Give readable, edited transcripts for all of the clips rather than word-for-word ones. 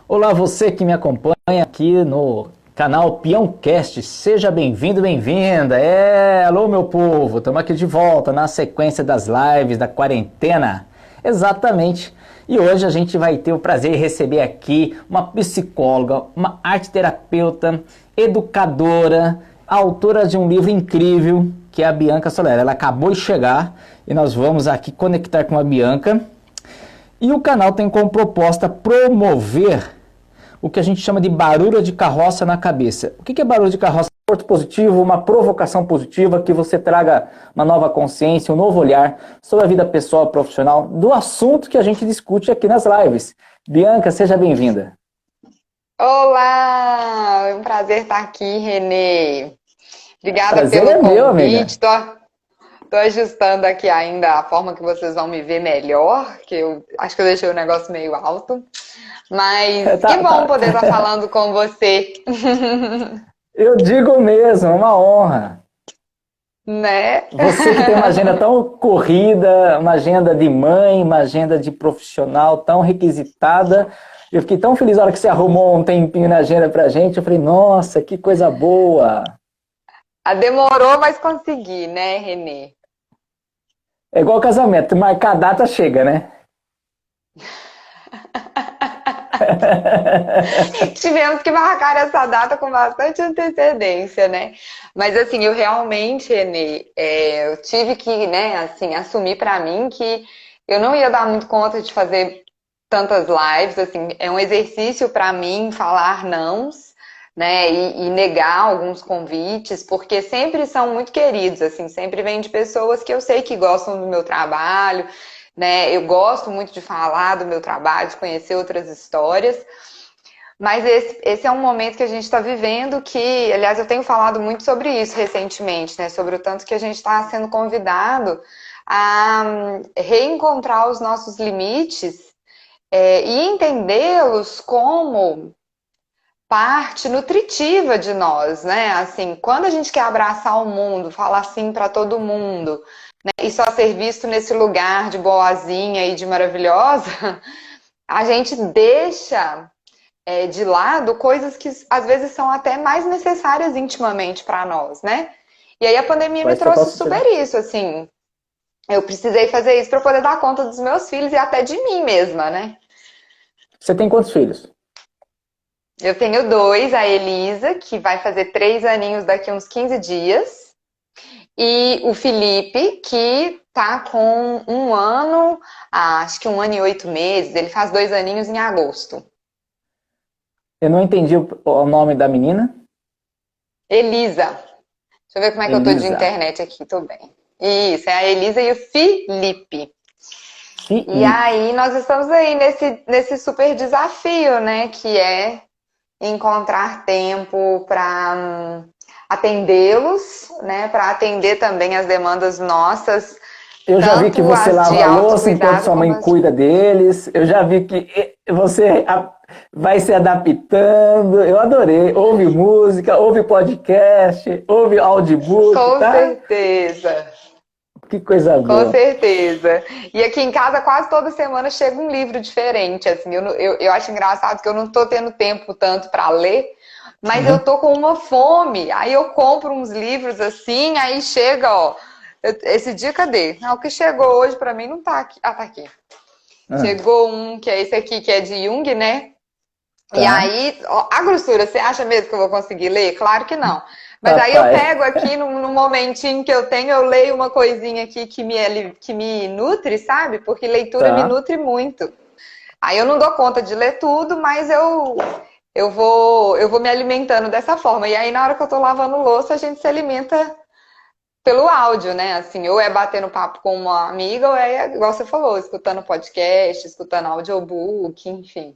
Olá, você que me acompanha aqui no canal Peãocast, seja bem-vindo, bem-vinda. Alô meu povo, estamos aqui de volta na sequência das lives da quarentena. Exatamente. E hoje a gente vai ter o prazer de receber aqui uma psicóloga, uma arteterapeuta, educadora, autora de um livro incrível, que é a Bianca Soler. Ela acabou de chegar e nós vamos aqui conectar com a Bianca. E o canal tem como proposta promover o que a gente chama de barulho de carroça na cabeça. O que é barulho de carroça? Um porto positivo, uma provocação positiva, que você traga uma nova consciência, um novo olhar sobre a vida pessoal e profissional do assunto que a gente discute aqui nas lives. Bianca, seja bem-vinda. Olá! É um prazer estar aqui, Renê. Obrigada Prazer pelo é meu, convite. amiga. Tô ajustando aqui ainda a forma que vocês vão me ver melhor, que eu acho que eu deixei o negócio meio alto. Mas que Tá, bom tá. poder estar falando com você. Eu digo mesmo, é uma honra. Né? Você que tem uma agenda tão corrida, uma agenda de mãe, uma agenda de profissional tão requisitada. Eu fiquei tão feliz na hora que você arrumou um tempinho na agenda pra gente. Eu falei, nossa, que coisa boa. Demorou, mas consegui, né, Renê? É igual casamento, marcar a data chega, né? Tivemos que marcar essa data com bastante antecedência, né? Mas assim, eu realmente, Renê, eu tive que, né, assim, assumir pra mim que eu não ia dar muito conta de fazer tantas lives, assim, é um exercício pra mim falar nãos, né, e negar alguns convites, porque sempre são muito queridos, assim, sempre vem de pessoas que eu sei que gostam do meu trabalho, né? Eu gosto muito de falar do meu trabalho, de conhecer outras histórias. Mas esse é um momento que a gente está vivendo que, aliás, eu tenho falado muito sobre isso recentemente, né? Sobre o tanto que a gente está sendo convidado a reencontrar os nossos limites e entendê-los como parte nutritiva de nós, né? Assim, quando a gente quer abraçar o mundo, falar sim para todo mundo, né? E só ser visto nesse lugar de boazinha e de maravilhosa, a gente deixa de lado coisas que às vezes são até mais necessárias intimamente para nós, né? E aí a pandemia me Faz total trouxe sentido. super isso, assim. Eu precisei fazer isso para poder dar conta dos meus filhos e até de mim mesma, né? Você tem quantos filhos? Eu tenho dois, a Elisa, que vai fazer 3 aninhos daqui a uns 15 dias, e o Felipe, que tá com 1 ano, acho que 1 ano e 8 meses, ele faz 2 aninhos em agosto. Eu não entendi o nome da menina. Elisa, deixa eu ver como é que eu tô de Elisa. internet aqui, tô bem. Isso, é a Elisa e o Felipe. E Felipe. aí nós estamos aí nesse super desafio, né? Que é encontrar tempo para atendê-los, né? Para atender também as demandas nossas, Eu já vi que tanto você as de lava a louça enquanto autocuidado sua como mãe as de... cuida deles. Eu já vi que você vai se adaptando. Eu adorei. Ouve música, ouve podcast, ouve audiobook, Com tá? certeza. Que coisa Com boa. certeza. E aqui em casa, quase toda semana chega um livro diferente. Assim, eu acho engraçado que eu não estou tendo tempo tanto para ler, mas eu Uhum. tô com uma fome. Aí eu compro uns livros assim, aí chega, ó. Esse dia, cadê? Ah, o que chegou hoje para mim não tá aqui. Ah, tá aqui. Ah, Chegou um que é esse aqui, que é de Jung, né? E tá. aí, ó, a grossura, você acha mesmo que eu vou conseguir ler? Claro que não. Mas aí eu Papai. pego aqui num momentinho que eu tenho, eu leio uma coisinha aqui que me nutre, sabe? Porque leitura me Tá. nutre muito. Aí eu não dou conta de ler tudo, mas eu vou me alimentando dessa forma. E aí na hora que eu tô lavando louça, a gente se alimenta pelo áudio, né? Assim, ou é batendo papo com uma amiga, ou é, igual você falou, escutando podcast, escutando audiobook, enfim.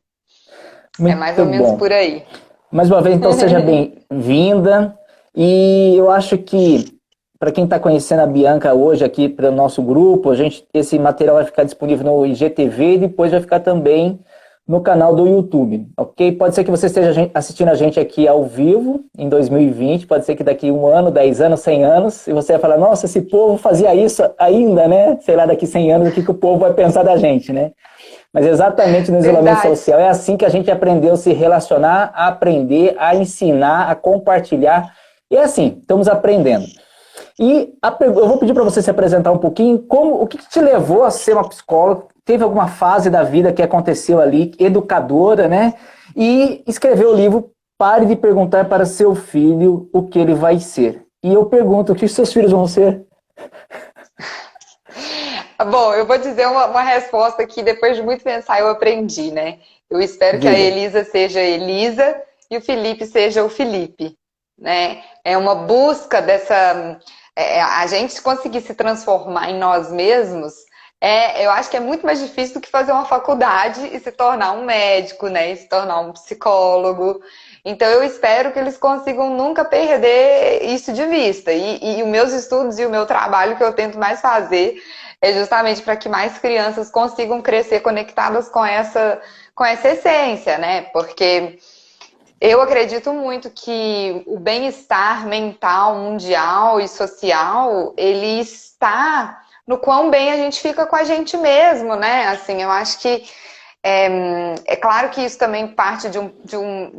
É mais Muito ou menos bom. por aí. Mais uma vez, então, seja bem-vinda. E eu acho que, para quem está conhecendo a Bianca hoje aqui para o nosso grupo, esse material vai ficar disponível no IGTV e depois vai ficar também no canal do YouTube, ok? Pode ser que você esteja assistindo a gente aqui ao vivo em 2020, pode ser que daqui 1 ano, 10 anos, 100 anos, e você vai falar, nossa, esse povo fazia isso ainda, né? Sei lá, daqui 100 anos, o que o povo vai pensar da gente, né? Mas exatamente no isolamento Verdade. social é assim que a gente aprendeu a se relacionar, a aprender, a ensinar, a compartilhar. E é assim, estamos aprendendo. E eu vou pedir para você se apresentar um pouquinho, o que te levou a ser uma psicóloga? Teve alguma fase da vida que aconteceu ali, educadora, né? E escreveu o livro Pare de Perguntar para Seu Filho o que ele vai ser. E eu pergunto, o que seus filhos vão ser? Bom, eu vou dizer uma resposta que depois de muito pensar eu aprendi, né? Eu espero que a Diga. Elisa seja Elisa e o Felipe seja o Felipe, né? É uma busca dessa... a gente conseguir se transformar em nós mesmos, eu acho que é muito mais difícil do que fazer uma faculdade e se tornar um médico, né? E se tornar um psicólogo. Então eu espero que eles consigam nunca perder isso de vista. E os meus estudos e o meu trabalho que eu tento mais fazer é justamente para que mais crianças consigam crescer conectadas com essa essência, né? Porque eu acredito muito que o bem-estar mental, mundial e social, ele está no quão bem a gente fica com a gente mesmo, né? Assim, eu acho que é claro que isso também parte de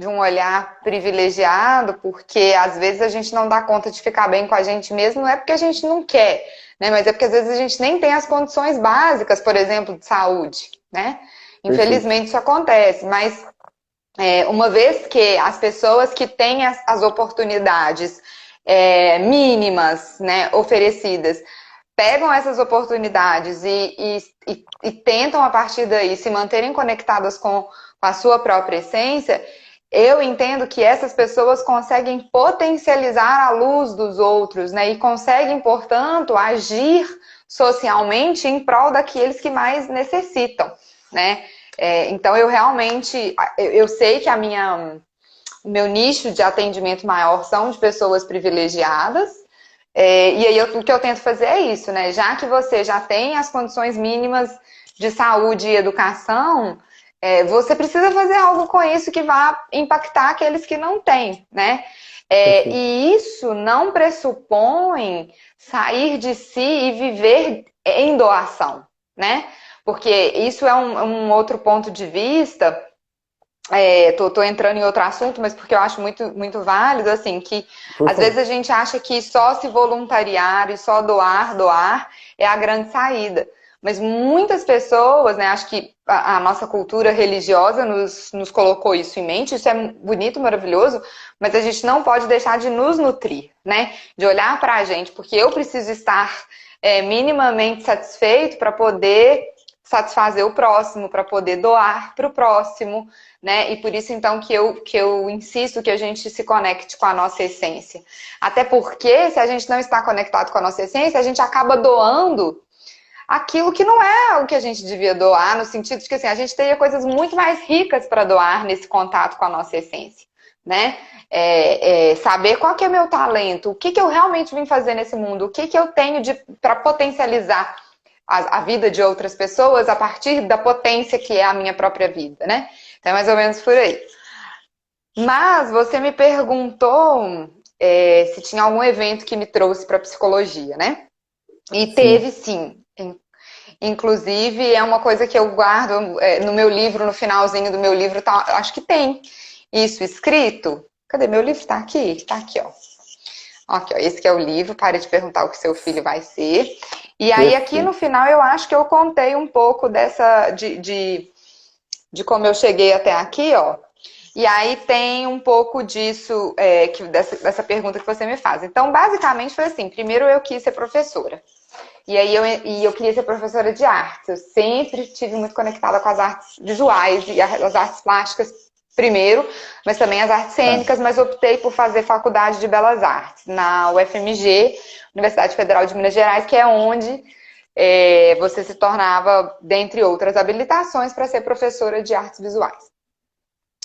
um olhar privilegiado, porque às vezes a gente não dá conta de ficar bem com a gente mesmo, não é porque a gente não quer, né? Mas é porque às vezes a gente nem tem as condições básicas, por exemplo, de saúde, né? Perfeito. Infelizmente isso acontece, mas uma vez que as pessoas que têm as oportunidades mínimas, né, oferecidas, pegam essas oportunidades e tentam, a partir daí, se manterem conectadas com a sua própria essência, eu entendo que essas pessoas conseguem potencializar a luz dos outros, né? E conseguem, portanto, agir socialmente em prol daqueles que mais necessitam, né? Então, eu realmente, eu sei que o meu nicho de atendimento maior são de pessoas privilegiadas, e aí o que eu tento fazer é isso, né? Já que você já tem as condições mínimas de saúde e educação, você precisa fazer algo com isso que vá impactar aqueles que não têm, né? Perfeito. E isso não pressupõe sair de si e viver em doação, né? Porque isso é um outro ponto de vista. Tô entrando em outro assunto, mas porque eu acho muito, muito válido, assim, que Por às vezes favor. a gente acha que só se voluntariar e só doar é a grande saída. Mas muitas pessoas, né, acho que a nossa cultura religiosa nos colocou isso em mente, isso é bonito, maravilhoso, mas a gente não pode deixar de nos nutrir, né? De olhar para a gente, porque eu preciso estar minimamente satisfeito para poder satisfazer o próximo, para poder doar para o próximo, né? E por isso, então, que eu insisto que a gente se conecte com a nossa essência. Até porque, se a gente não está conectado com a nossa essência, a gente acaba doando aquilo que não é o que a gente devia doar, no sentido de que assim, a gente teria coisas muito mais ricas para doar nesse contato com a nossa essência, né? Saber qual que é o meu talento, o que, que eu realmente vim fazer nesse mundo, o que, que eu tenho para potencializar a vida de outras pessoas a partir da potência que é a minha própria vida, né? Então é mais ou menos por aí. Mas você me perguntou se tinha algum evento que me trouxe para psicologia, né? E Sim. teve sim. Inclusive, é uma coisa que eu guardo no meu livro, no finalzinho do meu livro, tá, acho que tem isso escrito. Cadê meu livro? Tá aqui? Tá aqui, ó. Aqui, ó. Esse que é o livro, Pare de Perguntar o que seu filho vai ser. E aí, aqui no Perfeito. final, eu acho que eu contei um pouco de como eu cheguei até aqui, ó. E aí tem um pouco disso, dessa pergunta que você me faz. Então, basicamente foi assim: primeiro eu quis ser professora. E aí eu queria ser professora de artes. Eu sempre estive muito conectada com as artes visuais e as artes plásticas primeiro, mas também as artes Tá. cênicas, mas optei por fazer faculdade de belas artes na UFMG, Universidade Federal de Minas Gerais, que é onde você se tornava, dentre outras habilitações, para ser professora de artes visuais.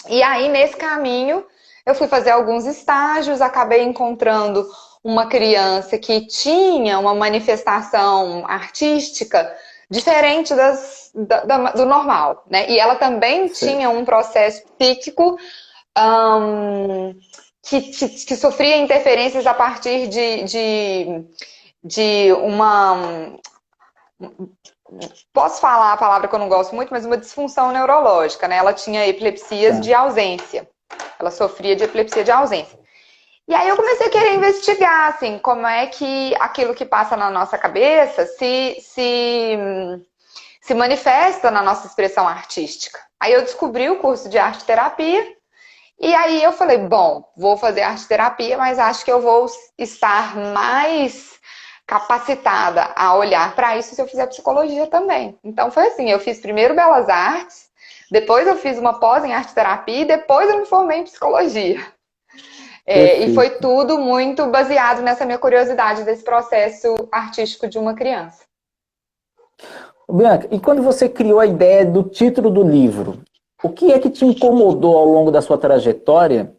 E aí, nesse caminho, eu fui fazer alguns estágios, acabei encontrando uma criança que tinha uma manifestação artística diferente do normal, né? E ela também tinha Certo. um processo psíquico que sofria interferências a partir de uma posso falar a palavra que eu não gosto muito, mas uma disfunção neurológica, né? Ela tinha epilepsias Tá. de ausência. Ela sofria de epilepsia de ausência. E aí eu comecei a querer investigar, assim, como é que aquilo que passa na nossa cabeça se manifesta na nossa expressão artística. Aí eu descobri o curso de arte terapia, e aí eu falei, bom, vou fazer arte terapia, mas acho que eu vou estar mais capacitada a olhar para isso se eu fizer psicologia também. Então foi assim, eu fiz primeiro Belas Artes, depois eu fiz uma pós em arte terapia e depois eu me formei em psicologia. E foi Perfeito. tudo muito baseado nessa minha curiosidade desse processo artístico de uma criança. Bianca, e quando você criou a ideia do título do livro, o que é que te incomodou ao longo da sua trajetória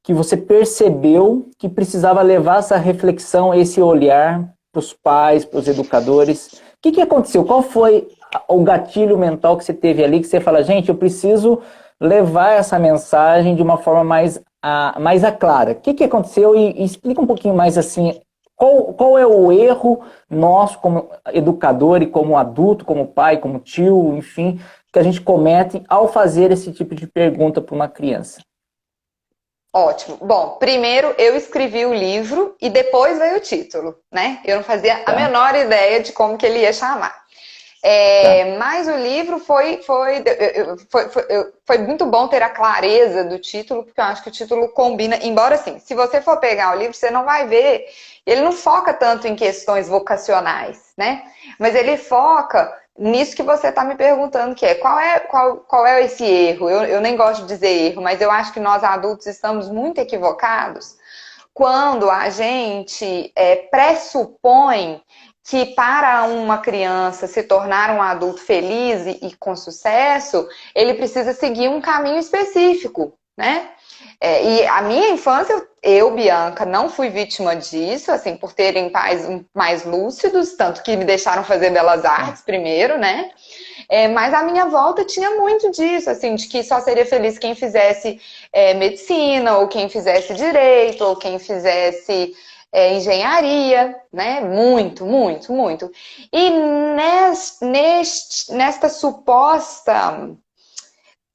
que você percebeu que precisava levar essa reflexão, esse olhar para os pais, para os educadores? O que aconteceu? Qual foi o gatilho mental que você teve ali que você fala, gente, eu preciso levar essa mensagem de uma forma mais clara? O que aconteceu? E explica um pouquinho mais assim, qual é o erro nosso como educador e como adulto, como pai, como tio, enfim, que a gente comete ao fazer esse tipo de pergunta para uma criança? Ótimo. Bom, primeiro eu escrevi o livro e depois veio o título, né? Eu não fazia a Tá, menor ideia de como que ele ia chamar. tá. Mas o livro foi muito bom ter a clareza do título, porque eu acho que o título combina, embora assim, se você for pegar o livro, você não vai ver, ele não foca tanto em questões vocacionais, né? Mas ele foca nisso que você está me perguntando, que é qual é esse erro? Eu nem gosto de dizer erro, mas eu acho que nós adultos estamos muito equivocados quando a gente pressupõe que para uma criança se tornar um adulto feliz e com sucesso, ele precisa seguir um caminho específico, né? E a minha infância, eu, Bianca, não fui vítima disso, assim, por terem pais mais lúcidos, tanto que me deixaram fazer belas artes primeiro, né? Mas a minha volta tinha muito disso, assim, de que só seria feliz quem fizesse medicina, ou quem fizesse direito, ou quem fizesse engenharia, né? Muito, muito, muito. E nesta suposta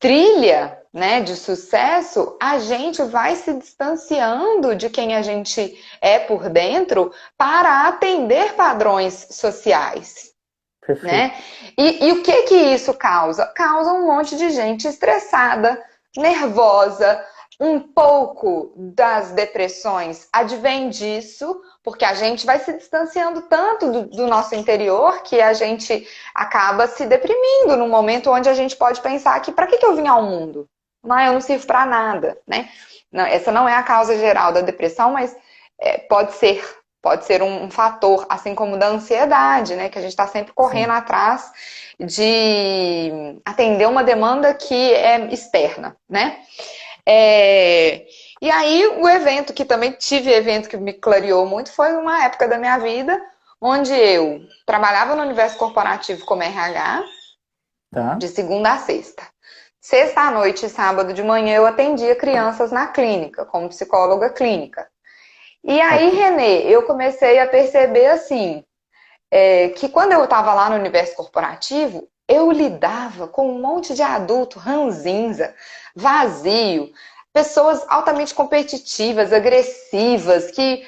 trilha, né, de sucesso, a gente vai se distanciando de quem a gente é por dentro para atender padrões sociais, né? Perfeito. E o que que isso causa? Causa um monte de gente estressada, nervosa, um pouco das depressões advém disso, porque a gente vai se distanciando tanto do nosso interior que a gente acaba se deprimindo num momento onde a gente pode pensar que para que eu vim ao mundo? Não, eu não sirvo para nada, né? Não, essa não é a causa geral da depressão, mas pode ser um fator, assim como da ansiedade, né? Que a gente está sempre correndo Sim. atrás de atender uma demanda que é externa, né? E aí o evento que também tive evento que me clareou muito foi uma época da minha vida onde eu trabalhava no universo corporativo como RH Tá. de segunda a sexta. Sexta à noite e sábado de manhã eu atendia crianças na clínica, como psicóloga clínica. E aí, Ok. Renê, eu comecei a perceber assim, que quando eu estava lá no universo corporativo, eu lidava com um monte de adulto ranzinza, vazio, pessoas altamente competitivas, agressivas, que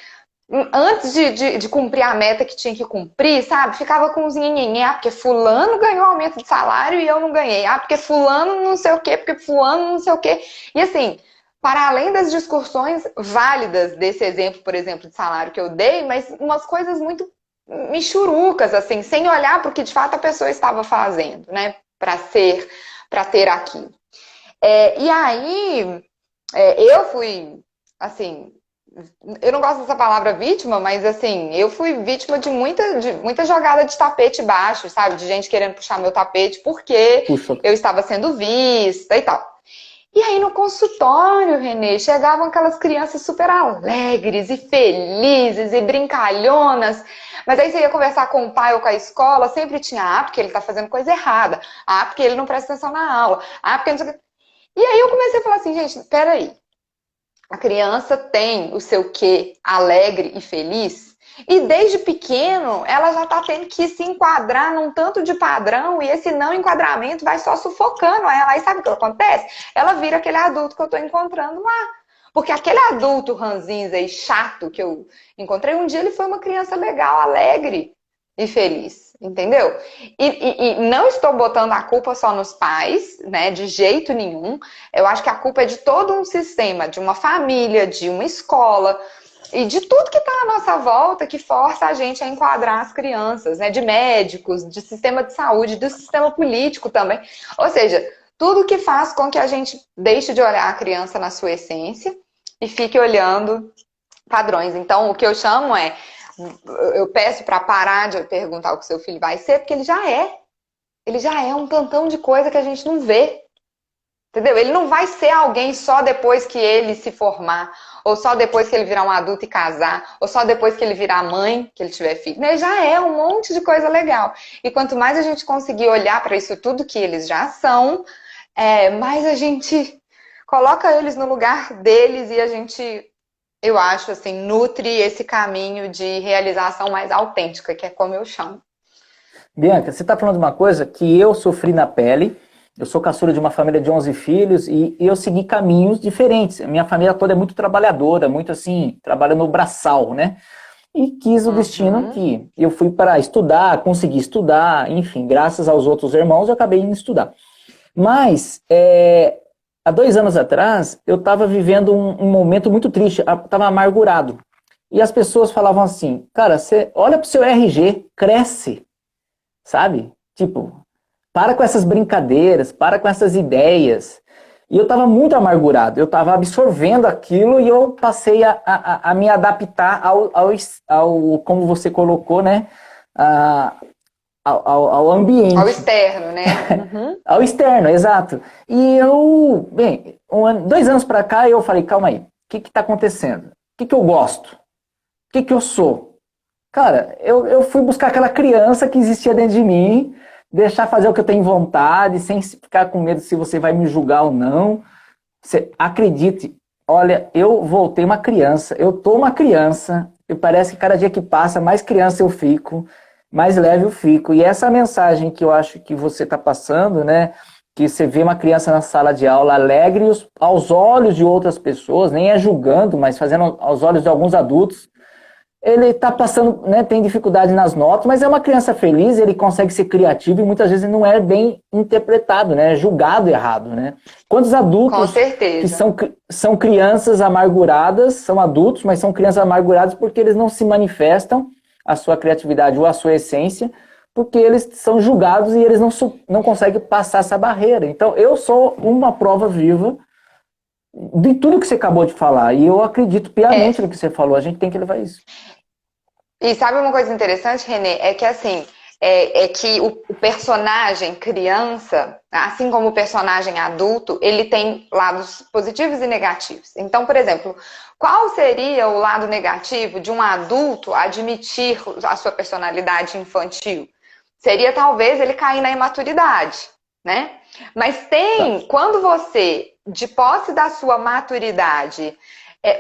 antes de cumprir a meta que tinha que cumprir, sabe? Ficava com os nhenhenhê, porque fulano ganhou aumento de salário e eu não ganhei. Porque fulano não sei o quê, porque fulano não sei o quê. E assim, para além das discussões válidas desse exemplo, por exemplo, de salário que eu dei, mas umas coisas muito michurucas, assim, sem olhar para o que de fato a pessoa estava fazendo, né? Para ter aquilo. E aí, eu fui, assim, eu não gosto dessa palavra vítima, mas assim, eu fui vítima de muita jogada de tapete baixo, sabe? De gente querendo puxar meu tapete porque Puxa, eu estava sendo vista e tal. E aí no consultório, Renê, chegavam aquelas crianças super alegres e felizes e brincalhonas. Mas aí você ia conversar com o pai ou com a escola, sempre tinha, porque ele tá fazendo coisa errada. Porque ele não presta atenção na aula. Porque não sei o quê. E aí eu comecei a falar assim, gente, peraí. A criança tem o seu quê alegre e feliz. E desde pequeno, ela já está tendo que se enquadrar num tanto de padrão e esse não enquadramento vai só sufocando ela. Aí sabe o que acontece? Ela vira aquele adulto que eu estou encontrando lá. Porque aquele adulto ranzinza e chato que eu encontrei, um dia ele foi uma criança legal, alegre e feliz, entendeu? E não estou botando a culpa só nos pais, né? De jeito nenhum. Eu acho que a culpa é de todo um sistema, de uma família, de uma escola e de tudo que está à nossa volta que força a gente a enquadrar as crianças, né? De médicos, de sistema de saúde, do sistema político também. Ou seja, tudo que faz com que a gente deixe de olhar a criança na sua essência e fique olhando padrões. Então, o que eu chamo é, eu peço para parar de perguntar o que seu filho vai ser, porque ele já é. Ele já é um tantão de coisa que a gente não vê. Entendeu? Ele não vai ser alguém só depois que ele se formar, ou só depois que ele virar um adulto e casar, ou só depois que ele virar mãe, que ele tiver filho. Ele já é um monte de coisa legal. E quanto mais a gente conseguir olhar para isso tudo que eles já são, mais a gente coloca eles no lugar deles e a gente, eu acho, assim, nutre esse caminho de realização mais autêntica, que é como eu chamo. Bianca, você está falando de uma coisa que eu sofri na pele. Eu sou caçula de uma família de 11 filhos e eu segui caminhos diferentes. A minha família toda é muito trabalhadora, muito assim, trabalha no braçal, né? E quis o destino que eu fui para estudar, consegui estudar, enfim, graças aos outros irmãos eu acabei indo estudar. Mas, há 2 anos atrás, eu estava vivendo um momento muito triste, estava amargurado. E as pessoas falavam assim, cara, você olha para o seu RG, cresce, sabe? Tipo, para com essas brincadeiras, para com essas ideias. E eu estava muito amargurado, eu estava absorvendo aquilo e eu passei a me adaptar ao, como você colocou, né? Ao ambiente. Ao externo, né? Uhum. Ao externo, exato. E eu, bem, 2 anos para cá eu falei, calma aí, o que está acontecendo? O que eu gosto? O que eu sou? Cara, eu fui buscar aquela criança que existia dentro de mim, deixar fazer o que eu tenho vontade, sem ficar com medo se você vai me julgar ou não. Você acredite, olha, eu voltei uma criança, eu tô uma criança, e parece que cada dia que passa, mais criança eu fico, mais leve eu fico. E essa mensagem que eu acho que você está passando, né? Que você vê uma criança na sala de aula alegre aos olhos de outras pessoas, nem é julgando, mas fazendo aos olhos de alguns adultos. Ele está passando, né, tem dificuldade nas notas, mas é uma criança feliz, ele consegue ser criativo e muitas vezes não é bem interpretado, né? É julgado errado, né? Quantos adultos que são crianças amarguradas, são adultos, mas são crianças amarguradas porque eles não se manifestam a sua criatividade ou a sua essência, porque eles são julgados e eles não conseguem passar essa barreira. Então, eu sou uma prova viva de tudo que você acabou de falar, e eu acredito piamente no que você falou, a gente tem que levar isso. E sabe uma coisa interessante, Renê? É que assim, que o personagem criança, assim como o personagem adulto, ele tem lados positivos e negativos. Então, por exemplo, qual seria o lado negativo de um adulto admitir a sua personalidade infantil? Seria talvez ele cair na imaturidade, né? Mas quando você, de posse da sua maturidade,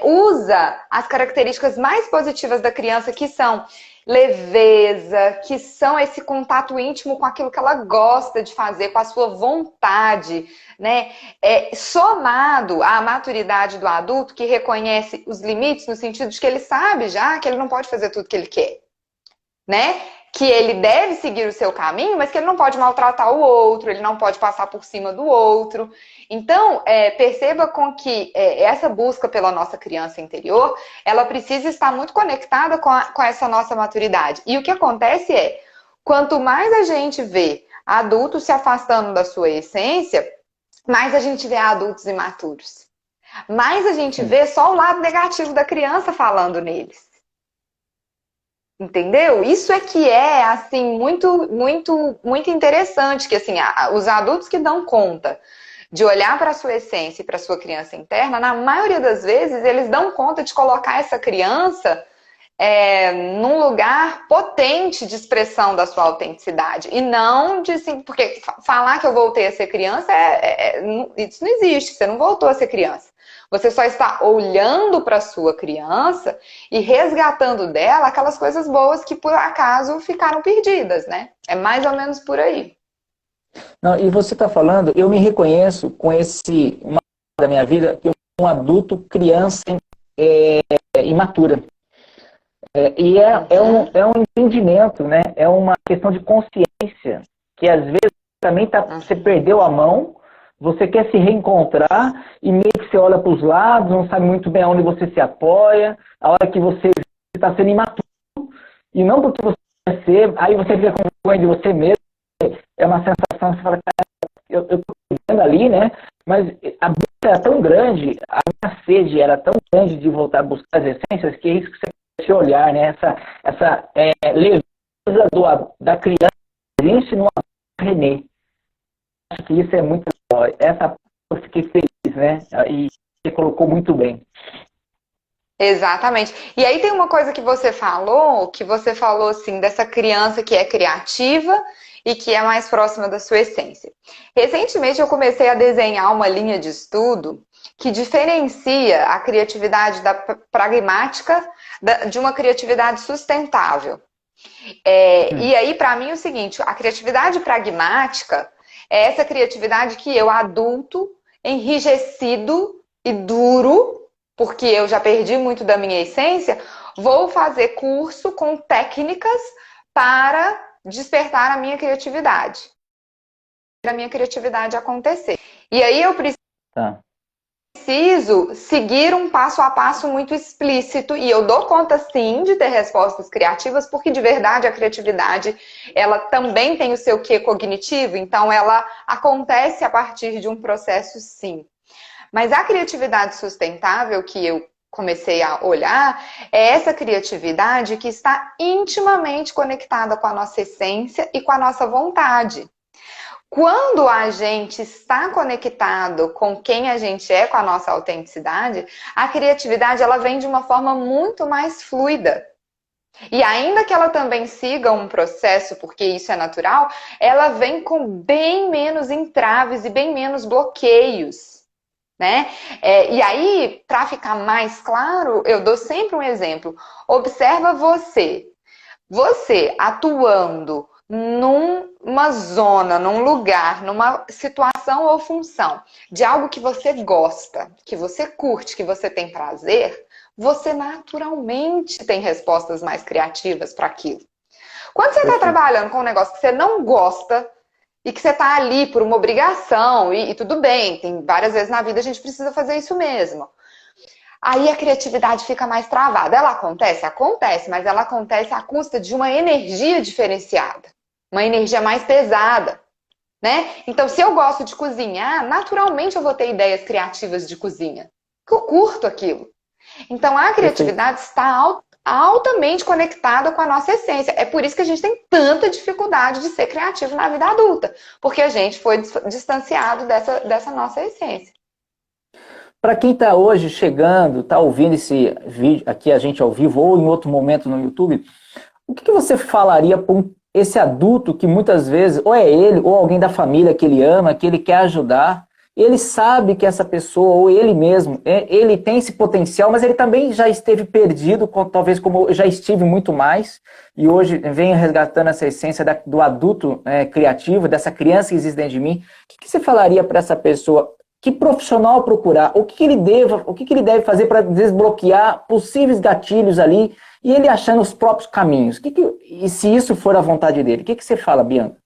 usa as características mais positivas da criança, que são leveza, que são esse contato íntimo com aquilo que ela gosta de fazer, com a sua vontade, né? Somado à maturidade do adulto, que reconhece os limites, no sentido de que ele sabe já que ele não pode fazer tudo que ele quer, né? Que ele deve seguir o seu caminho, mas que ele não pode maltratar o outro, ele não pode passar por cima do outro. Então, perceba com que essa busca pela nossa criança interior, ela precisa estar muito conectada com essa nossa maturidade. E o que acontece quanto mais a gente vê adultos se afastando da sua essência, mais a gente vê adultos imaturos. Mais a gente vê só o lado negativo da criança falando neles. Entendeu? Isso que assim, muito, muito, muito interessante, que assim, os adultos que dão conta de olhar para a sua essência e para a sua criança interna, na maioria das vezes, eles dão conta de colocar essa criança num lugar potente de expressão da sua autenticidade. E não de, assim, porque falar que eu voltei a ser criança, isso não existe, você não voltou a ser criança. Você só está olhando para a sua criança e resgatando dela aquelas coisas boas que por acaso ficaram perdidas, né? É mais ou menos por aí. Não, e você está falando, eu me reconheço com uma da minha vida, que eu sou um adulto, criança imatura. Uhum, É um entendimento, né? É uma questão de consciência, que às vezes também você uhum. perdeu a mão, você quer se reencontrar e meio que você olha para os lados, não sabe muito bem aonde você se apoia, a hora que você está sendo imaturo, e não porque você quer ser, aí você fica com vergonha de você mesmo, é uma sensação, você fala, eu estou vivendo ali, né? Mas a busca era tão grande, a minha sede era tão grande de voltar a buscar as essências, que é isso que você esse olhar, né? Essa leveza da criança existe no René. Acho que isso é muito legal. Essa eu fiquei feliz, né? E você colocou muito bem. Exatamente. E aí tem uma coisa que você falou assim, dessa criança que é criativa e que é mais próxima da sua essência. Recentemente eu comecei a desenhar uma linha de estudo que diferencia a criatividade da pragmática de uma criatividade sustentável. E aí, para mim, é o seguinte: a criatividade pragmática é essa criatividade que eu, adulto, enrijecido e duro, porque eu já perdi muito da minha essência, vou fazer curso com técnicas para despertar a minha criatividade, a minha criatividade acontecer. E aí eu Tá. preciso seguir um passo a passo muito explícito e eu dou conta sim de ter respostas criativas, porque de verdade a criatividade ela também tem o seu quê cognitivo, então ela acontece a partir de um processo sim. Mas a criatividade sustentável que eu comecei a olhar é essa criatividade que está intimamente conectada com a nossa essência e com a nossa vontade. Quando a gente está conectado com quem a gente é, com a nossa autenticidade, a criatividade ela vem de uma forma muito mais fluida. E ainda que ela também siga um processo, porque isso é natural, ela vem com bem menos entraves e bem menos bloqueios, né? E aí, para ficar mais claro, eu dou sempre um exemplo. Observa você atuando numa zona, num lugar, numa situação ou função de algo que você gosta, que você curte, que você tem prazer, você naturalmente tem respostas mais criativas para aquilo. Quando você está Perfeito. trabalhando com um negócio que você não gosta e que você está ali por uma obrigação, e tudo bem, tem várias vezes na vida a gente precisa fazer isso mesmo. Aí a criatividade fica mais travada. Ela acontece? Acontece, mas ela acontece à custa de uma energia diferenciada, uma energia mais pesada, né? Então, se eu gosto de cozinhar, naturalmente eu vou ter ideias criativas de cozinha, porque eu curto aquilo. Então, a Perfeito. criatividade está altamente conectada com a nossa essência. É por isso que a gente tem tanta dificuldade de ser criativo na vida adulta, porque a gente foi distanciado dessa nossa essência. Para quem está hoje chegando, está ouvindo esse vídeo aqui, a gente ao vivo, ou em outro momento no YouTube, o que você falaria para esse adulto que muitas vezes, ou é ele, ou alguém da família que ele ama, que ele quer ajudar, ele sabe que essa pessoa, ou ele mesmo, ele tem esse potencial, mas ele também já esteve perdido, talvez como eu já estive muito mais, e hoje venho resgatando essa essência do adulto criativo, dessa criança que existe dentro de mim. O que você falaria para essa pessoa? Que profissional procurar? O que ele deve fazer para desbloquear possíveis gatilhos ali e ele achando os próprios caminhos? E se isso for a vontade dele? O que você fala, Bianca?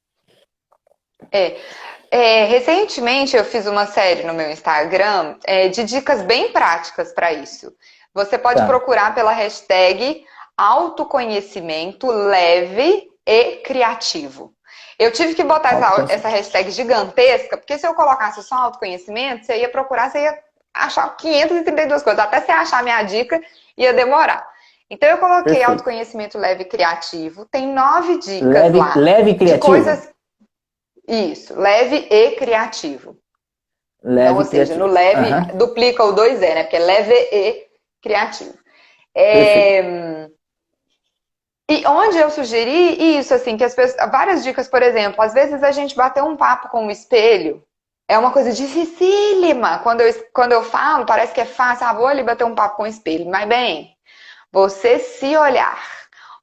Recentemente eu fiz uma série no meu Instagram de dicas bem práticas para isso. Você pode Tá. procurar pela hashtag autoconhecimento leve e criativo. Eu tive que botar essa Autoconhecimento. hashtag gigantesca, porque se eu colocasse só autoconhecimento, você ia procurar, você ia achar 532 coisas. Até você achar minha dica, ia demorar. Então eu coloquei Perfeito. autoconhecimento leve e criativo. Tem 9 dicas Leve, lá leve e de criativo? coisas. Isso, leve e criativo. Então, Leve ou e seja, no criativo. leve Aham. duplica o dois E, né? Porque é leve e criativo. Perfeito. E onde eu sugeri isso, assim, que as pessoas, várias dicas, por exemplo, às vezes a gente bateu um papo com o espelho É uma coisa dificílima. Quando eu falo, parece que é fácil. Ah, vou ali bater um papo com o espelho. Mas, bem, você se olhar,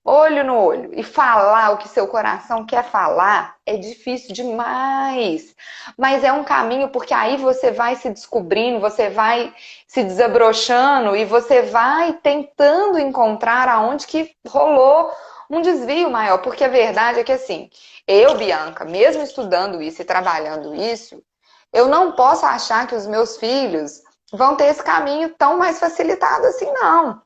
olho no olho, e falar o que seu coração quer falar, é difícil demais. Mas é um caminho, porque aí você vai se descobrindo, você vai se desabrochando e você vai tentando encontrar aonde que rolou um desvio maior. Porque a verdade é que, assim, eu, Bianca, mesmo estudando isso e trabalhando isso, eu não posso achar que os meus filhos vão ter esse caminho tão mais facilitado assim, não.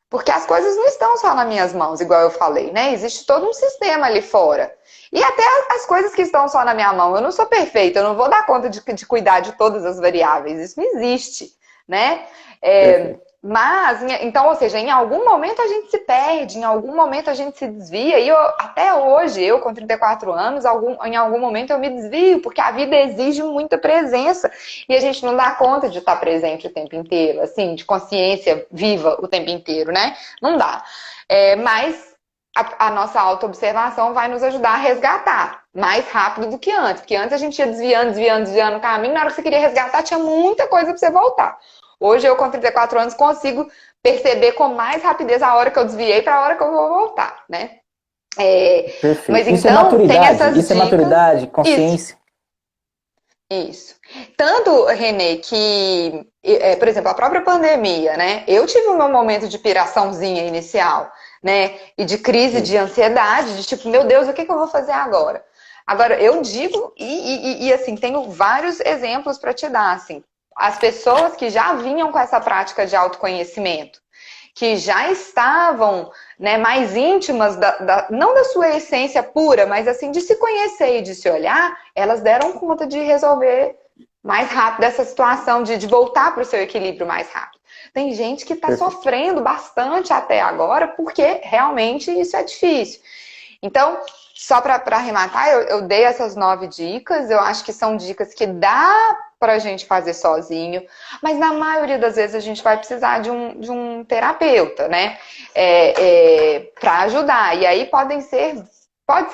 Porque as coisas não estão só nas minhas mãos, igual eu falei, né? Existe todo um sistema ali fora. E até as coisas que estão só na minha mão. Eu não sou perfeita, eu não vou dar conta de cuidar de todas as variáveis. Isso não existe, né? Perfeito. Mas, então, ou seja, em algum momento a gente se perde, em algum momento a gente se desvia. E até hoje, eu com 34 anos, em algum momento eu me desvio, porque a vida exige muita presença. E a gente não dá conta de estar presente o tempo inteiro, assim, de consciência viva o tempo inteiro, né? Não dá. Mas a nossa autoobservação vai nos ajudar a resgatar mais rápido do que antes. Porque antes a gente ia desviando o caminho, na hora que você queria resgatar, tinha muita coisa para você voltar. Hoje eu, com 34 anos, consigo perceber com mais rapidez a hora que eu desviei para a hora que eu vou voltar, né? Mas Perfeito. então, tem essas Isso é dicas. maturidade, Isso, consciência. isso. Tanto, Renê, que, por exemplo, a própria pandemia, né? Eu tive o meu momento de piraçãozinha inicial, né? E de crise de ansiedade, de tipo, meu Deus, o que eu vou fazer agora? Agora, eu digo, assim, tenho vários exemplos para te dar, assim. As pessoas que já vinham com essa prática de autoconhecimento, que já estavam, né, mais íntimas, não da sua essência pura, mas assim, de se conhecer e de se olhar, elas deram conta de resolver mais rápido essa situação, de voltar para o seu equilíbrio mais rápido. Tem gente que está Perfeito. sofrendo bastante até agora, porque realmente isso é difícil. Então, só para arrematar, eu dei essas 9 dicas. Eu acho que são dicas que dá para a gente fazer sozinho, mas na maioria das vezes a gente vai precisar de um terapeuta, né? Para ajudar. E aí pode ser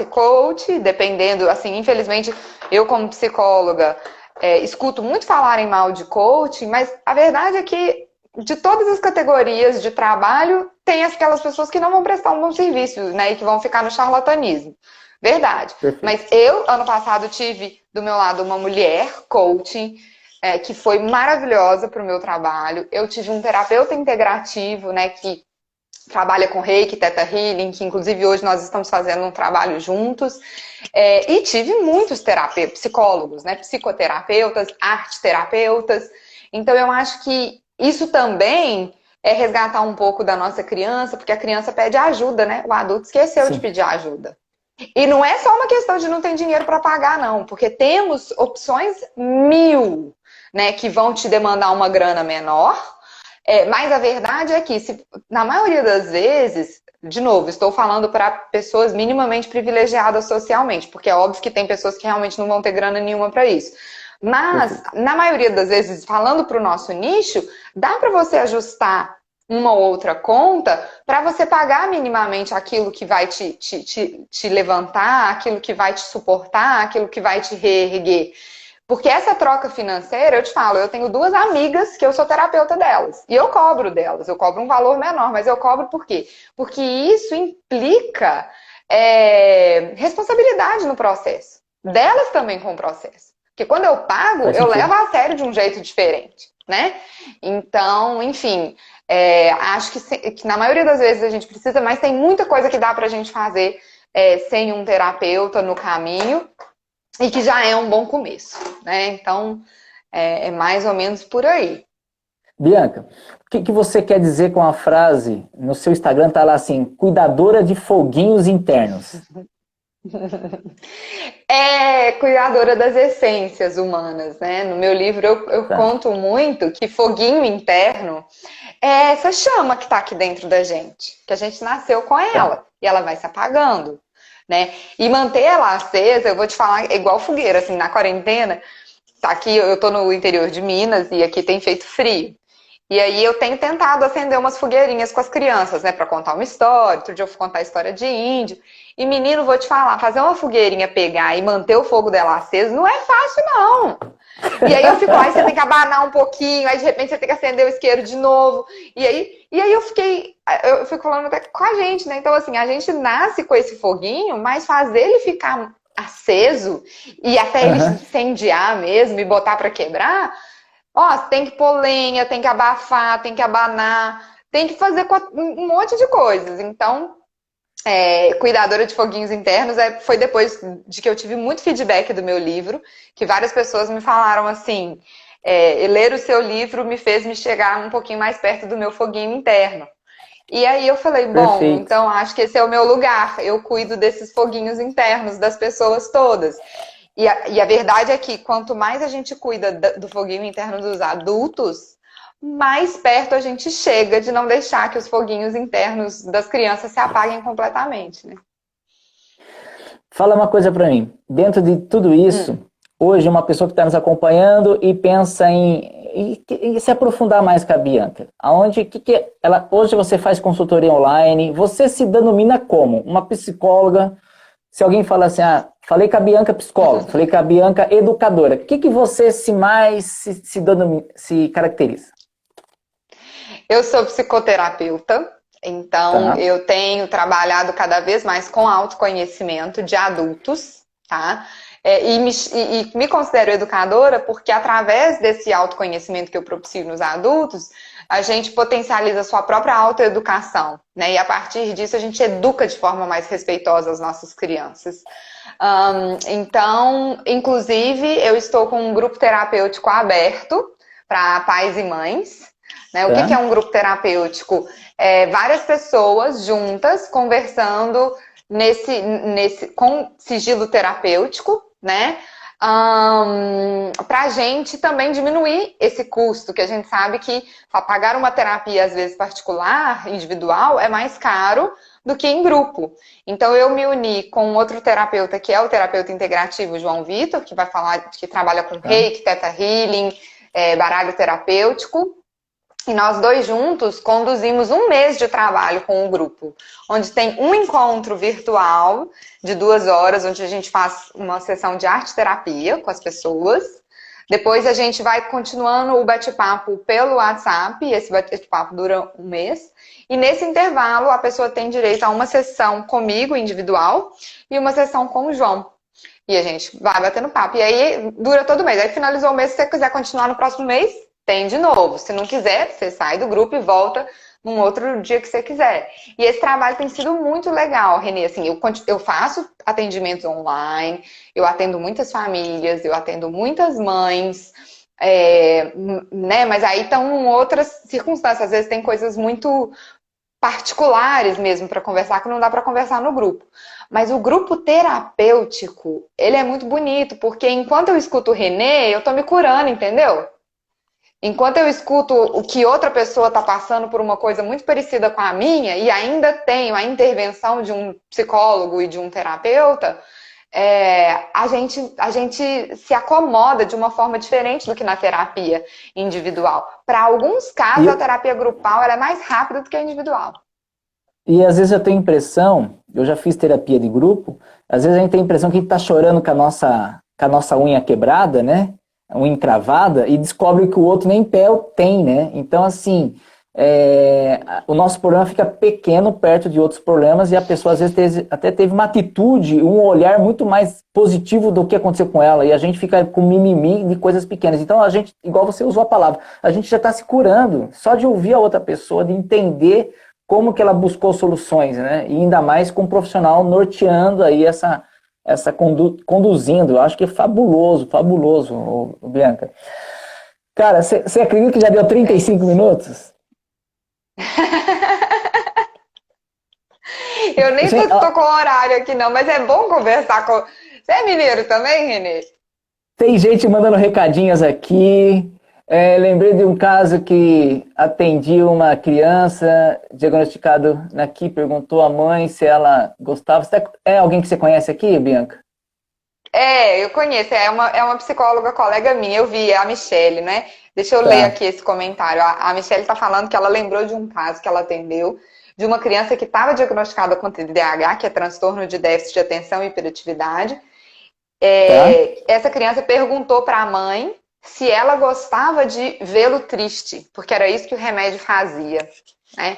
coach, dependendo, assim, infelizmente, eu como psicóloga escuto muito falarem mal de coaching, mas a verdade é que de todas as categorias de trabalho, tem aquelas pessoas que não vão prestar um bom serviço, né? E que vão ficar no charlatanismo. Verdade. Mas Perfeito. eu, ano passado, tive do meu lado uma mulher coaching, que foi maravilhosa para o meu trabalho. Eu tive um terapeuta integrativo, né? Que trabalha com Reiki, Theta Healing, que inclusive hoje nós estamos fazendo um trabalho juntos. E tive muitos terapeutas, psicólogos, né? Psicoterapeutas, arteterapeutas. Então eu acho que isso também é resgatar um pouco da nossa criança, porque a criança pede ajuda, né? O adulto esqueceu de Sim. pedir ajuda. E não é só uma questão de não ter dinheiro para pagar, não, porque temos opções mil, né, que vão te demandar uma grana menor. Mas a verdade é que, na maioria das vezes, de novo, estou falando para pessoas minimamente privilegiadas socialmente, porque é óbvio que tem pessoas que realmente não vão ter grana nenhuma para isso. Mas, Perfeito. na maioria das vezes, falando para o nosso nicho, dá para você ajustar uma ou outra conta para você pagar minimamente aquilo que vai te levantar, aquilo que vai te suportar, aquilo que vai te reerguer. Porque essa troca financeira, eu te falo, eu tenho 2 amigas que eu sou terapeuta delas. E eu cobro delas, eu cobro um valor menor, mas eu cobro por quê? Porque isso implica responsabilidade no processo. Delas também com o processo. Porque quando eu pago, Faz eu levo sentido. a sério de um jeito diferente, né? Então, enfim, acho que na maioria das vezes a gente precisa, mas tem muita coisa que dá pra gente fazer sem um terapeuta no caminho. E que já é um bom começo, né? Então, é mais ou menos por aí. Bianca, o que você quer dizer com a frase? No seu Instagram tá lá assim, cuidadora de foguinhos internos. Cuidadora das essências humanas, né? No meu livro eu Tá. conto muito que foguinho interno é essa chama que está aqui dentro da gente, que a gente nasceu com Tá. ela e ela vai se apagando, né? E manter ela acesa, eu vou te falar, é igual fogueira, assim, na quarentena, tá aqui, eu tô no interior de Minas e aqui tem feito frio. E aí eu tenho tentado acender umas fogueirinhas com as crianças, né, para contar uma história. Outro dia eu fui contar a história de índio. E menino, vou te falar, fazer uma fogueirinha pegar e manter o fogo dela aceso não é fácil, não. E aí eu fico lá, e você tem que abanar um pouquinho, aí de repente você tem que acender o isqueiro de novo. E aí eu fico falando até com a gente, né? Então, assim, a gente nasce com esse foguinho, mas fazer ele ficar aceso e até ele Aham. incendiar mesmo e botar pra quebrar, ó, tem que pôr lenha, tem que abafar, tem que abanar, tem que fazer um monte de coisas. Então, cuidadora de foguinhos internos, foi depois de que eu tive muito feedback do meu livro, que várias pessoas me falaram assim, ler o seu livro me fez me chegar um pouquinho mais perto do meu foguinho interno. E aí eu falei, bom, Perfeito. então acho que esse é o meu lugar, eu cuido desses foguinhos internos das pessoas todas. E a verdade é que quanto mais a gente cuida do foguinho interno dos adultos, mais perto a gente chega de não deixar que os foguinhos internos das crianças se apaguem completamente, né? Fala uma coisa para mim. Dentro de tudo isso, Hum. hoje uma pessoa que está nos acompanhando e pensa em se aprofundar mais com a Bianca. Aonde que ela hoje você faz consultoria online? Você se denomina como uma psicóloga? Se alguém fala assim, falei com a Bianca psicóloga, falei com a Bianca educadora, o que você se caracteriza? Eu sou psicoterapeuta, então Tá, eu tenho trabalhado cada vez mais com autoconhecimento de adultos, tá? E me considero educadora porque através desse autoconhecimento que eu propicio nos adultos, a gente potencializa a sua própria autoeducação, né? E a partir disso a gente educa de forma mais respeitosa as nossas crianças. Então, inclusive, eu estou com um grupo terapêutico aberto para pais e mães, né? O que é tá. um grupo terapêutico? Várias pessoas juntas conversando com sigilo terapêutico, né? Para a gente também diminuir esse custo, que a gente sabe que pagar uma terapia, às vezes particular, individual, é mais caro do que em grupo. Então eu me uni com outro terapeuta, que é o terapeuta integrativo João Vitor, que vai falar, que trabalha com Tá. Reiki, Theta Healing, baralho terapêutico. E nós dois juntos conduzimos um mês de trabalho com o grupo, onde tem um encontro virtual de 2 horas, onde a gente faz uma sessão de arte-terapia com as pessoas. Depois a gente vai continuando o bate-papo pelo WhatsApp, e esse bate-papo dura um mês. E nesse intervalo a pessoa tem direito a uma sessão comigo, individual, e uma sessão com o João. E a gente vai batendo papo. E aí dura todo mês. Aí finalizou o mês, se você quiser continuar no próximo mês, tem de novo. Se não quiser, você sai do grupo e volta num outro dia que você quiser. E esse trabalho tem sido muito legal, Renê. Assim, eu faço atendimentos online, eu atendo muitas famílias, eu atendo muitas mães, né? Mas aí estão outras circunstâncias. Às vezes tem coisas muito particulares mesmo para conversar que não dá para conversar no grupo. Mas o grupo terapêutico, ele é muito bonito, porque enquanto eu escuto o Renê, eu tô me curando, entendeu? Enquanto eu escuto o que outra pessoa está passando por uma coisa muito parecida com a minha e ainda tenho a intervenção de um psicólogo e de um terapeuta, a gente se acomoda de uma forma diferente do que na terapia individual. Para alguns casos, a E, terapia grupal ela é mais rápida do que a individual. e às vezes eu tenho a impressão, eu já fiz terapia de grupo, às vezes a gente tem a impressão que a gente está chorando com a nossa unha quebrada, né? A unha encravada, e descobre que o outro nem pé tem, né? Então, assim, o nosso problema fica pequeno perto de outros problemas e a pessoa às vezes até teve uma atitude, um olhar muito mais positivo do que aconteceu com ela, e a gente fica com mimimi de coisas pequenas. Então, a gente, igual você usou a palavra, a gente já está se curando, só de ouvir a outra pessoa, de entender como que ela buscou soluções, né? E ainda mais com um profissional norteando aí conduzindo. Eu acho que é fabuloso, fabuloso, Bianca. Cara, você acredita que já deu É 35 isso. minutos? Eu nem Gente, tô com horário aqui, não, mas é bom conversar com. Você é mineiro também, Renê? tem gente mandando recadinhos aqui. Lembrei de um caso que atendi uma criança diagnosticado aqui, perguntou à mãe se ela gostava. É alguém que você conhece aqui, Bianca? Eu conheço, é uma psicóloga colega minha, eu vi, é a Michelle, né? Deixa eu ler Tá. aqui esse comentário. A Michelle tá falando que ela lembrou de um caso que ela atendeu, de uma criança que estava diagnosticada com TDAH, que é transtorno de déficit de atenção e hiperatividade. Tá? Essa criança perguntou para a mãe se ela gostava de vê-lo triste, porque era isso que o remédio fazia, né?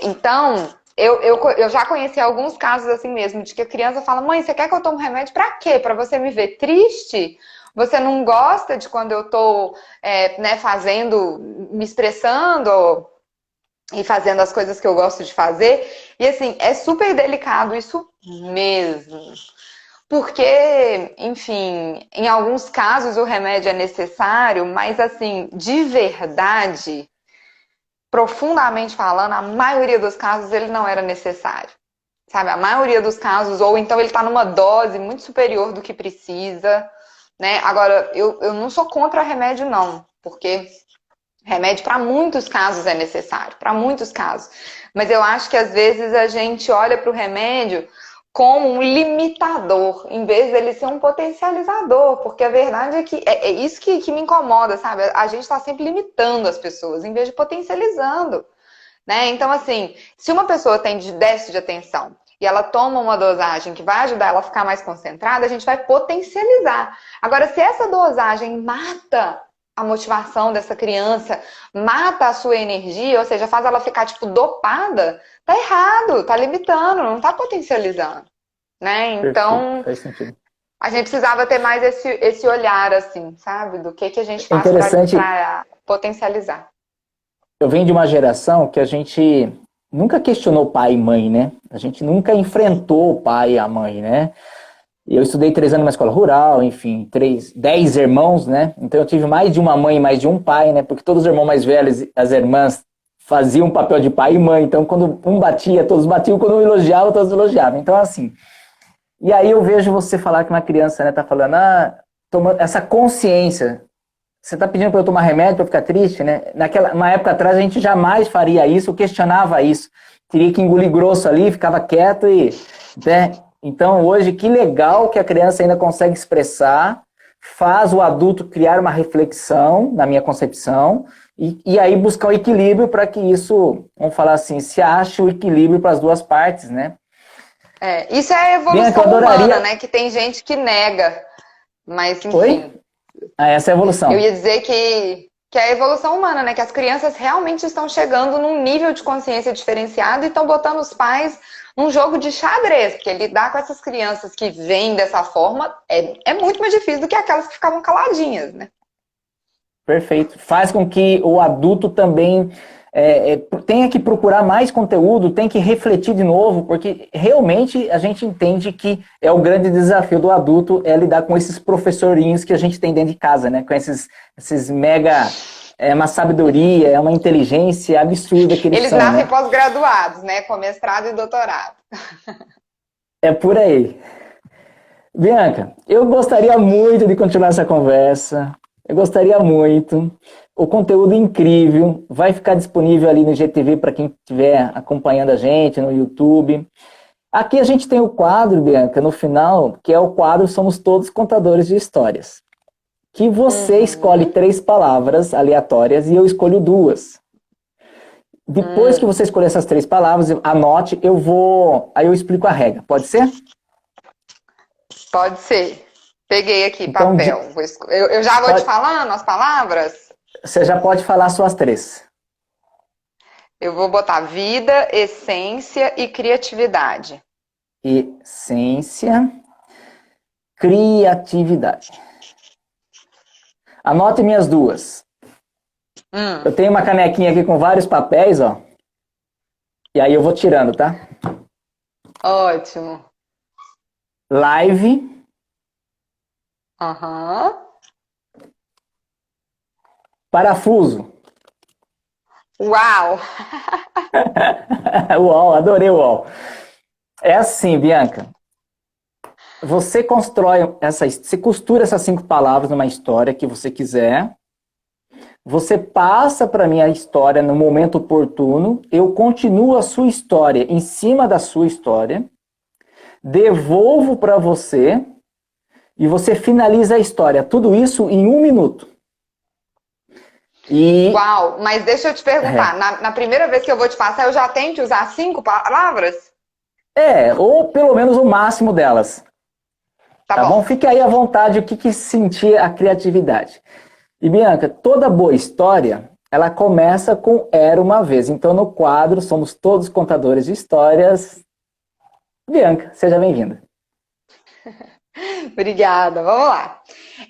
Então, eu já conheci alguns casos assim mesmo, de que a criança fala, mãe, você quer que eu tome remédio pra quê? Pra você me ver triste? Você não gosta de quando eu tô, né, me expressando e fazendo as coisas que eu gosto de fazer? E assim, é super delicado isso mesmo. Porque, enfim, em alguns casos o remédio é necessário, mas assim, de verdade, profundamente falando, a maioria dos casos ele não era necessário. Sabe? A maioria dos casos, ou então ele está numa dose muito superior do que precisa, né? Agora, eu não sou contra remédio, não, porque remédio para muitos casos é necessário, para muitos casos. Mas eu acho que às vezes a gente olha para o remédio como um limitador, em vez dele ser um potencializador, porque a verdade é que é isso que me incomoda, sabe? A gente está sempre limitando as pessoas, em vez de potencializando, né? Então, assim, se uma pessoa tem déficit de atenção e ela toma uma dosagem que vai ajudar ela a ficar mais concentrada, a gente vai potencializar. Agora, se essa dosagem mata a motivação dessa criança, mata a sua energia, ou seja, faz ela ficar, tipo, dopada, tá errado, tá limitando, não tá potencializando, né? Perfeito, Então, faz sentido. a gente precisava ter mais esse olhar, assim, sabe? Do que a gente É faz interessante, pra potencializar. eu venho de uma geração que a gente nunca questionou pai e mãe, né? A gente nunca enfrentou o pai e a mãe, né? Eu estudei 3 anos numa escola rural, enfim, 10 irmãos, né? Então eu tive mais de uma mãe e mais de um pai, né? Porque todos os irmãos mais velhos, as irmãs, faziam o papel de pai e mãe. Então quando um batia, todos batiam. Quando um elogiava, todos elogiavam. Então assim, e aí eu vejo você falar que uma criança, né, tá falando, toma essa consciência. Você tá pedindo para eu tomar remédio para ficar triste, né? Uma época atrás a gente jamais faria isso, questionava isso. Teria que engolir grosso ali, ficava quieto e, né? Então hoje que legal que a criança ainda consegue expressar, faz o adulto criar uma reflexão, na minha concepção, e aí buscar o equilíbrio para que isso, vamos falar assim, se ache o equilíbrio para as duas partes, né? Isso é a Bianca, eu evolução adoraria... humana, né? Que tem gente que nega, mas Oi? enfim. Essa é a Eu evolução. ia dizer que é a evolução humana, né? Que as crianças realmente estão chegando num nível de consciência diferenciado e estão botando os pais num jogo de xadrez, porque lidar com essas crianças que vêm dessa forma é muito mais difícil do que aquelas que ficavam caladinhas, né? Perfeito. Faz com que o adulto também tenha que procurar mais conteúdo, tem que refletir de novo, porque realmente a gente entende que é o grande desafio do adulto é lidar com esses professorinhos que a gente tem dentro de casa, né? Com esses mega... É uma sabedoria, é uma inteligência absurda que eles Eles são, nascem né? pós-graduados, né? Com mestrado e doutorado. É por aí. Bianca, eu gostaria muito de continuar essa conversa. Eu gostaria muito. O conteúdo é incrível. Vai ficar disponível ali no GTV para quem estiver acompanhando a gente no YouTube. Aqui a gente tem o quadro, Bianca, no final, que é o quadro Somos Todos Contadores de Histórias. Que você escolhe 3 palavras aleatórias e eu escolho 2. Depois que você escolher essas 3 palavras, anote, aí eu explico a regra. Pode ser? Pode ser. Peguei aqui Então, papel. Eu já vou te pode, falando as palavras? você já pode falar suas 3. Eu vou botar vida, essência e criatividade. Essência, criatividade. Anote minhas 2. Eu tenho uma canequinha aqui com vários papéis, ó. E aí eu vou tirando, tá? Ótimo. Live. Aham. Parafuso. Uau! Uau, adorei o uau. É assim, Bianca. Você você costura essas 5 palavras numa história que você quiser. Você passa para mim a história no momento oportuno. Eu continuo a sua história em cima da sua história. Devolvo para você. E você finaliza a história. Tudo isso em 1 minuto. Uau! Mas deixa eu te perguntar. Na primeira vez que eu vou te passar, eu já tenho que usar 5 palavras? Ou pelo menos o máximo delas. Tá Tá bom? bom. Fique aí à vontade o que sentir a criatividade. E Bianca, toda boa história, ela começa com Era uma vez. Então, no quadro, somos todos contadores de histórias. Bianca, seja bem-vinda. Obrigada, vamos lá.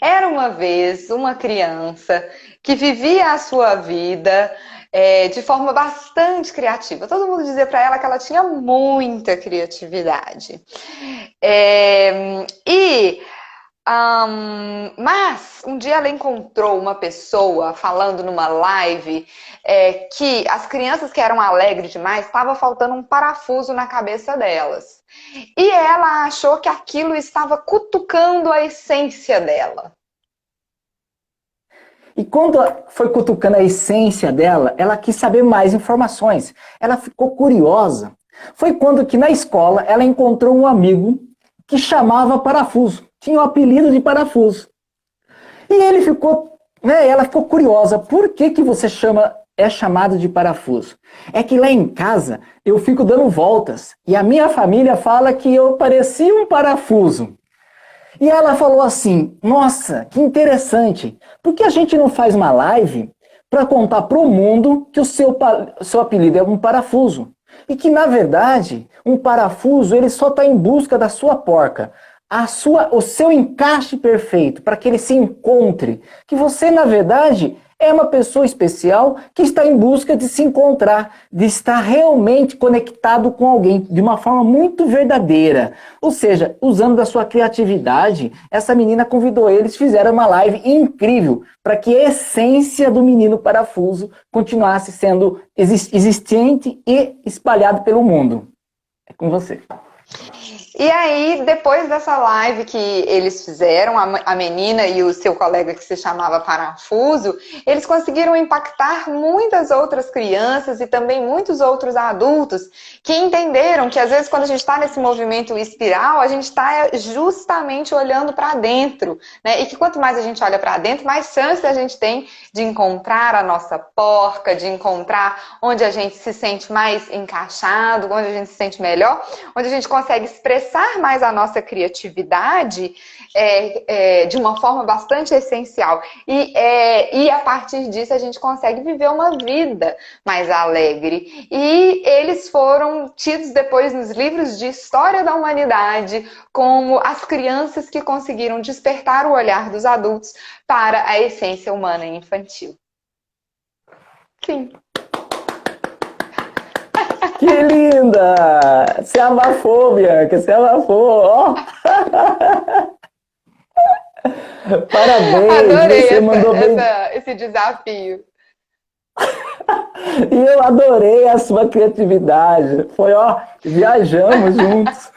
Era uma vez uma criança que vivia a sua vida de forma bastante criativa. Todo mundo dizia para ela que ela tinha muita criatividade. E mas um dia ela encontrou uma pessoa falando numa live que as crianças que eram alegres demais estava faltando um parafuso na cabeça delas. E ela achou que aquilo estava cutucando a essência dela. E quando foi cutucando a essência dela, ela quis saber mais informações. Ela ficou curiosa. Foi quando que na escola ela encontrou um amigo que chamava Parafuso. Tinha o apelido de Parafuso. E ele ficou, ela ficou curiosa. Por que que você é chamado de Parafuso? É que lá em casa eu fico dando voltas e a minha família fala que eu parecia um parafuso. E ela falou assim, nossa, que interessante. Por que a gente não faz uma live para contar para o mundo que o seu apelido é um parafuso? E que, na verdade, um parafuso ele só está em busca da sua porca. O seu encaixe perfeito, para que ele se encontre. Que você, na verdade, é uma pessoa especial que está em busca de se encontrar, de estar realmente conectado com alguém, de uma forma muito verdadeira. Ou seja, usando da sua criatividade, essa menina convidou eles, fizeram uma live incrível, para que a essência do menino parafuso continuasse sendo existente e espalhado pelo mundo. É com você. E aí, depois dessa live que eles fizeram, a menina e o seu colega que se chamava Parafuso, eles conseguiram impactar muitas outras crianças e também muitos outros adultos que entenderam que às vezes quando a gente está nesse movimento espiral, a gente está justamente olhando para dentro, né? E que quanto mais a gente olha para dentro, mais chance a gente tem de encontrar a nossa porca, de encontrar onde a gente se sente mais encaixado, onde a gente se sente melhor, onde a gente consegue expressar mais a nossa criatividade de uma forma bastante essencial. E a partir disso a gente consegue viver uma vida mais alegre. E eles foram tidos depois nos livros de história da humanidade como as crianças que conseguiram despertar o olhar dos adultos para a essência humana e infantil. Sim. Que linda! Você abafou, Bianca, você abafou, ó! Parabéns, adorei você mandou bem. esse desafio. E eu adorei a sua criatividade. Foi, ó, viajamos juntos.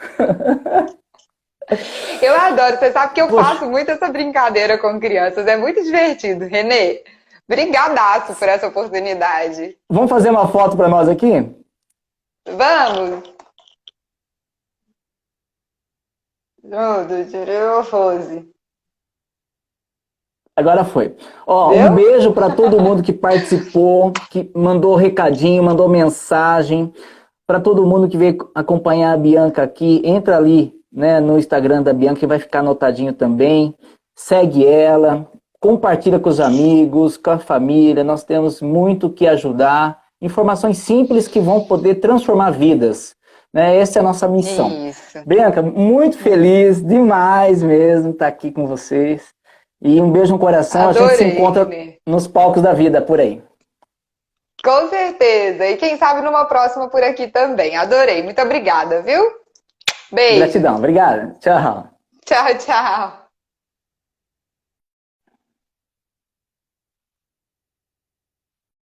Eu adoro, você sabe que eu faço muito essa brincadeira com crianças, é muito divertido, Renê. Brigadaço por essa oportunidade. Vamos fazer uma foto para nós aqui? Vamos! Tudo, tirou, Rose. Agora foi. Ó, Deu? um beijo para todo mundo que participou, que mandou recadinho, mandou mensagem. Para todo mundo que veio acompanhar a Bianca aqui, entra ali, né, no Instagram da Bianca, que vai ficar anotadinho também. Segue ela, compartilha com os amigos, com a família. Nós temos muito que ajudar. Informações simples que vão poder transformar vidas. Né? Essa é a nossa missão. Isso. Bianca, muito feliz demais mesmo estar aqui com vocês. E um beijo no coração. Adorei, a gente se encontra Renê. nos palcos da vida por aí. Com certeza. E quem sabe numa próxima por aqui também. Adorei. Muito obrigada, viu? Beijo. Gratidão. Obrigado. Tchau. Tchau, tchau.